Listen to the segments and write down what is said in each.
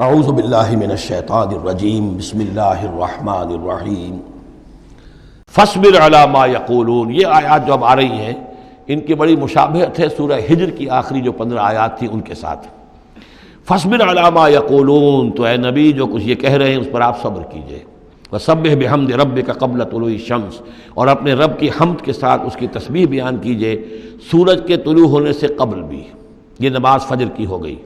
اعوذ باللہ من الشیطان الرجیم بسم اللہ الرحمن الرحیم فاصبر علی ما یقولون۔ یہ آیات جو اب آ رہی ہیں ان کی بڑی مشابہت ہے سورہ ہجر کی آخری جو 15 آیات تھی ان کے ساتھ۔ فاصبر علی ما یقولون، تو اے نبی جو کچھ یہ کہہ رہے ہیں اس پر آپ صبر کیجئے۔ وسبح بحمد ربک قبل طلوع الشمس، اور اپنے رب کی حمد کے ساتھ اس کی تسبیح بیان کیجئے سورج کے طلوع ہونے سے قبل بھی۔ یہ نماز فجر کی ہو گئی۔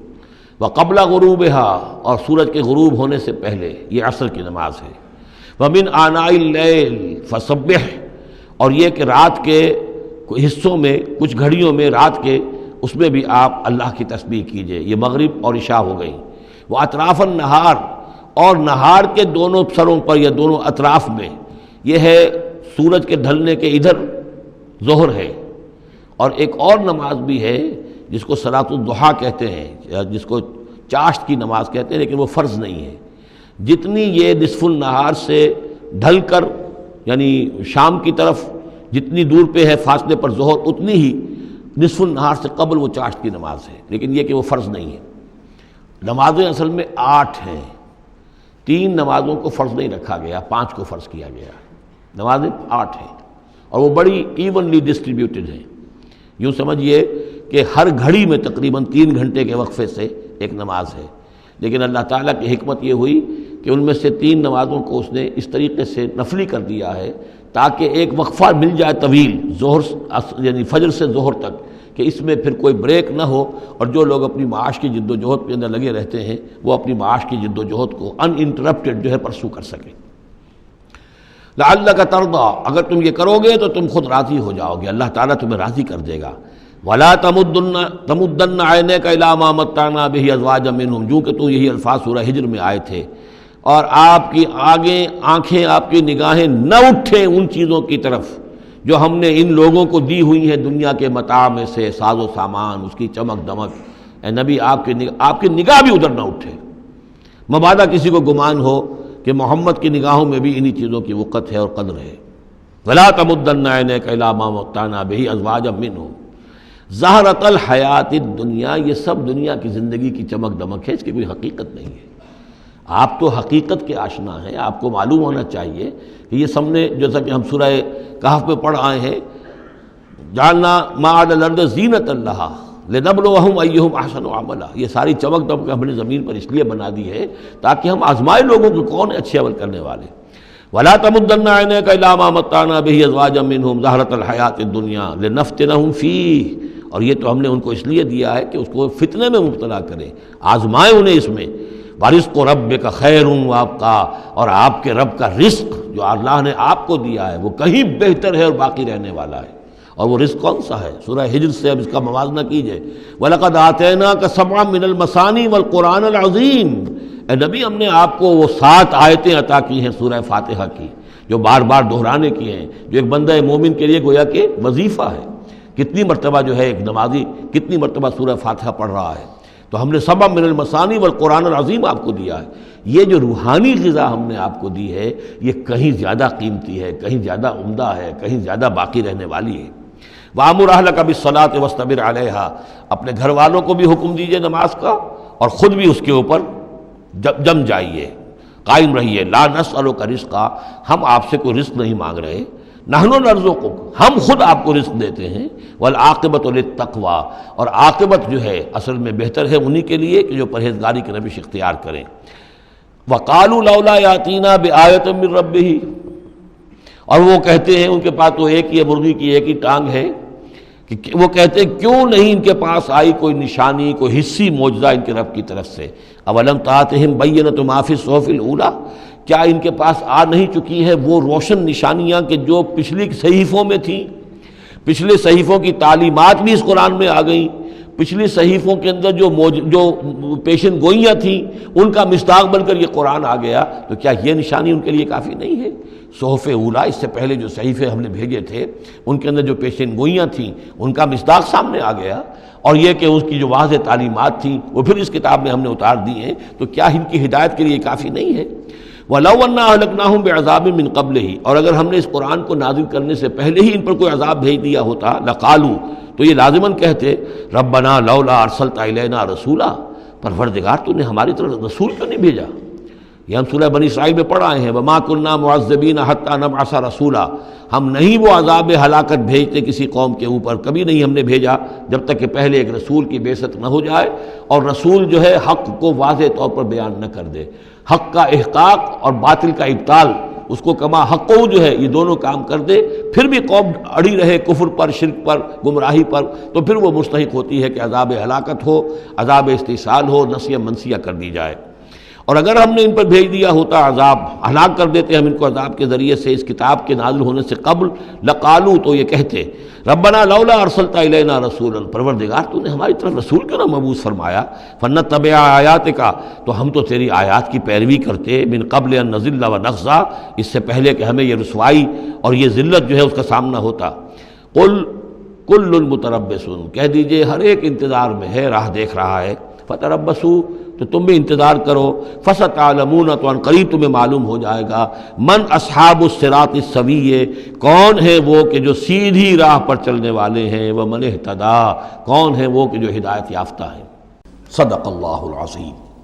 وقبل غروبها، اور سورج کے غروب ہونے سے پہلے، یہ عصر کی نماز ہے۔ ومن آناء اللیل فسبح، اور یہ کہ رات کے حصوں میں، کچھ گھڑیوں میں رات کے، اس میں بھی آپ اللہ کی تسبیح کیجئے۔ یہ مغرب اور عشاء ہو گئی۔ وہ اطراف النہار، اور نہار کے دونوں سروں پر یا دونوں اطراف میں، یہ ہے سورج کے ڈھلنے کے ادھر ظہر ہے۔ اور ایک اور نماز بھی ہے جس کو صلاۃ الضحیٰ کہتے ہیں، یا جس کو چاشت کی نماز کہتے ہیں، لیکن وہ فرض نہیں ہے۔ جتنی یہ نصف النہار سے ڈھل کر یعنی شام کی طرف جتنی دور پہ ہے فاصلے پر ظہر، اتنی ہی نصف النہار سے قبل وہ چاشت کی نماز ہے، لیکن یہ کہ وہ فرض نہیں ہے۔ نمازیں اصل میں 8 ہیں، 3 نمازوں کو فرض نہیں رکھا گیا، 5 کو فرض کیا گیا۔ نمازیں 8 ہیں اور وہ بڑی ایونلی ڈسٹریبیوٹڈ ہیں۔ یوں سمجھیے کہ ہر گھڑی میں تقریباً 3 گھنٹے کے وقفے سے ایک نماز ہے، لیکن اللہ تعالیٰ کی حکمت یہ ہوئی کہ ان میں سے 3 نمازوں کو اس نے اس طریقے سے نفلی کر دیا ہے تاکہ ایک وقفہ مل جائے طویل، ظہر یعنی فجر سے ظہر تک، کہ اس میں پھر کوئی بریک نہ ہو، اور جو لوگ اپنی معاش کی جد و جہد کے اندر لگے رہتے ہیں وہ اپنی معاش کی جد و جہد کو ان انٹرپٹڈ جو ہے پرسو کر سکیں۔ لعلک ترضی، اگر تم یہ کرو گے تو تم خود راضی ہو جاؤ گے، اللہ تعالیٰ تمہیں راضی کر دے گا۔ ولا تمدن عینیک الی ما متعنا بہ ازواجا منہم، جو کہ تو یہی الفاظ سورہ ہجر میں آئے تھے، اور آپ کی آنکھیں، آپ کی نگاہیں نہ اٹھیں ان چیزوں کی طرف جو ہم نے ان لوگوں کو دی ہوئی ہیں دنیا کے متاع میں سے، ساز و سامان، اس کی چمک دمک۔ اے نبی آپ کی نگاہ بھی ادھر نہ اٹھے، مبادا کسی کو گمان ہو کہ محمد کی نگاہوں میں بھی انہی چیزوں کی وقت ہے اور قدر ہے۔ ولا تمدن عینیک الی ما متعنا بہ ازواجا منہم زہرۃ الحیات الدنیا، یہ سب دنیا کی زندگی کی چمک دمک ہے، اس کی کوئی حقیقت نہیں ہے۔ آپ تو حقیقت کے آشنا ہیں، آپ کو معلوم ہونا چاہیے کہ یہ سب نے، جیسا کہ ہم سورہ کہف میں پڑھ آئے ہیں، جعلنا ما علی الارض زینۃ لہا لنبلوہم ایہم احسن عملا، یہ ساری چمک دمک ہم نے زمین پر اس لیے بنا دی ہے تاکہ ہم آزمائے لوگوں کو کون ہے اچھے عمل کرنے والے۔ ولا تمدن عینیک الی ما متعنا بہ ازواجا منہم زہرۃ الحیات الدنیا لنفتنہم فیہ، اور یہ تو ہم نے ان کو اس لیے دیا ہے کہ اس کو فتنے میں مبتلا کریں، آزمائیں انہیں اس میں۔ وَرِزْقُ رَبِّكَ خَيْرٌ وَأَبْقَىٰ، اور آپ کے رب کا رزق جو اللہ نے آپ کو دیا ہے وہ کہیں بہتر ہے اور باقی رہنے والا ہے۔ اور وہ رزق کون سا ہے؟ سورہ ہجر سے اب اس کا موازنہ کیجئے۔ وَلَقَدْ آتَيْنَاكَ سَبْعًا مِّنَ الْمَثَانِي وَالْقُرْآنِ الْعَظِيمِ، اے نبی ہم نے آپ کو وہ 7 آیتیں عطا کی ہیں سورہ فاتحہ کی، جو بار بار دہرانے کی ہیں، جو ایک بندہ مومن کے لیے گویا کہ وظیفہ ہے۔ کتنی مرتبہ جو ہے ایک نمازی کتنی مرتبہ سورہ فاتحہ پڑھ رہا ہے؟ تو ہم نے سبع من المثانی والقرآن العظیم آپ کو دیا ہے۔ یہ جو روحانی غذا ہم نے آپ کو دی ہے یہ کہیں زیادہ قیمتی ہے، کہیں زیادہ عمدہ ہے، کہیں زیادہ باقی رہنے والی ہے۔ وَأَمُرْ أَهْلَكَ بِالصَّلَاةِ وَاصْطَبِرْ عَلَيْهَا، اپنے گھر والوں کو بھی حکم دیجئے نماز کا اور خود بھی اس کے اوپر جم جائیے، قائم رہیے۔ لا نسألک رزقا، ہم آپ سے کوئی رزق نہیں مانگ رہے، نحن نرزقک، ہم خود آپ کو رزق دیتے ہیں۔ والعاقبۃ للتقویٰ، اور عاقبت جو ہے اصل میں بہتر ہے انہی کے لیے کہ جو پرہیزگاری کی روش اختیار کریں۔ وقالوا لولا یاتینا بآیۃ من ربہ، اور وہ کہتے ہیں ان کے پاس تو ایک ہی مرغی کی ایک ہی ٹانگ ہے، کہ وہ کہتے ہیں کیوں نہیں ان کے پاس آئی کوئی نشانی، کوئی حصی معجزہ ان کے رب کی طرف سے۔ اولم تاتہم بینۃ ما فی الصحف الاولیٰ، کیا ان کے پاس آ نہیں چکی ہے وہ روشن نشانیاں کہ جو پچھلی صحیفوں میں تھیں؟ پچھلے صحیفوں کی تعلیمات بھی اس قرآن میں آ گئیں، پچھلی صحیفوں کے اندر جو پیشن گوئیاں تھیں ان کا مصداق بن کر یہ قرآن آ گیا، تو کیا یہ نشانی ان کے لیے کافی نہیں ہے؟ صحف اولیٰ، اس سے پہلے جو صحیفے ہم نے بھیجے تھے ان کے اندر جو پیشن گوئیاں تھیں ان کا مصداق سامنے آ گیا، اور یہ کہ اس کی جو واضح تعلیمات تھیں وہ پھر اس کتاب میں ہم نے اتار دی ہیں، تو کیا ان کی ہدایت کے لیے کافی نہیں ہے؟ وَلَوْ أَنَّا أَهْلَكْنَاهُمْ بِعَذَابٍ مِّن قَبْلِهِ، اور اگر ہم نے اس قرآن کو نازل کرنے سے پہلے ہی ان پر کوئی عذاب بھیج دیا ہوتا، لَقَالُوا، تو یہ لازماً کہتے رَبَّنَا لَوْلَا أَرْسَلْتَ إِلَيْنَا رَسُولًا، پروردگار تو نے ہماری طرف رسول کیوں نہیں بھیجا؟ یہ ہم سورہ بنی اسرائیل میں پڑھ آئے ہیں، وما كنا معذبین حتی نبعث رسولا، ہم نہیں وہ عذاب ہلاکت بھیجتے کسی قوم کے اوپر، کبھی نہیں ہم نے بھیجا جب تک کہ پہلے ایک رسول کی بعثت نہ ہو جائے، اور رسول جو ہے حق کو واضح طور پر بیان نہ کر دے، حق کا احقاق اور باطل کا ابطال، اس کو کما حق جو ہے یہ دونوں کام کر دے، پھر بھی قوم اڑی رہے کفر پر، شرک پر، گمراہی پر، تو پھر وہ مستحق ہوتی ہے کہ عذاب ہلاکت ہو، عذاب استحصال ہو، نسیہ منسیہ کر دی جائے۔ اور اگر ہم نے ان پر بھیج دیا ہوتا عذاب، ہلاک کر دیتے ہم ان کو عذاب کے ذریعے سے اس کتاب کے نازل ہونے سے قبل، لقالو، تو یہ کہتے ربنا لولا ارسلت الینا رسولا، پروردگار تو نے ہماری طرف رسول کیوں نہ مبعوث فرمایا، فنتبع آیاتک، تو ہم تو تیری آیات کی پیروی کرتے، من قبل ان نذل ونخزى، اس سے پہلے کہ ہمیں یہ رسوائی اور یہ ذلت جو ہے اس کا سامنا ہوتا۔ قل کل متربص، کہہ دیجئے ہر ایک انتظار میں ہے، راہ دیکھ رہا ہے، فتربصوا، تو تم بھی انتظار کرو، فستعلمون، تو ان قریب تمہیں معلوم ہو جائے گا، من اصحاب الصراط السوی، کون ہے وہ کہ جو سیدھی راہ پر چلنے والے ہیں، ومن اہتدی، کون ہے وہ کہ جو ہدایت یافتہ ہیں۔ صدق اللہ العظیم۔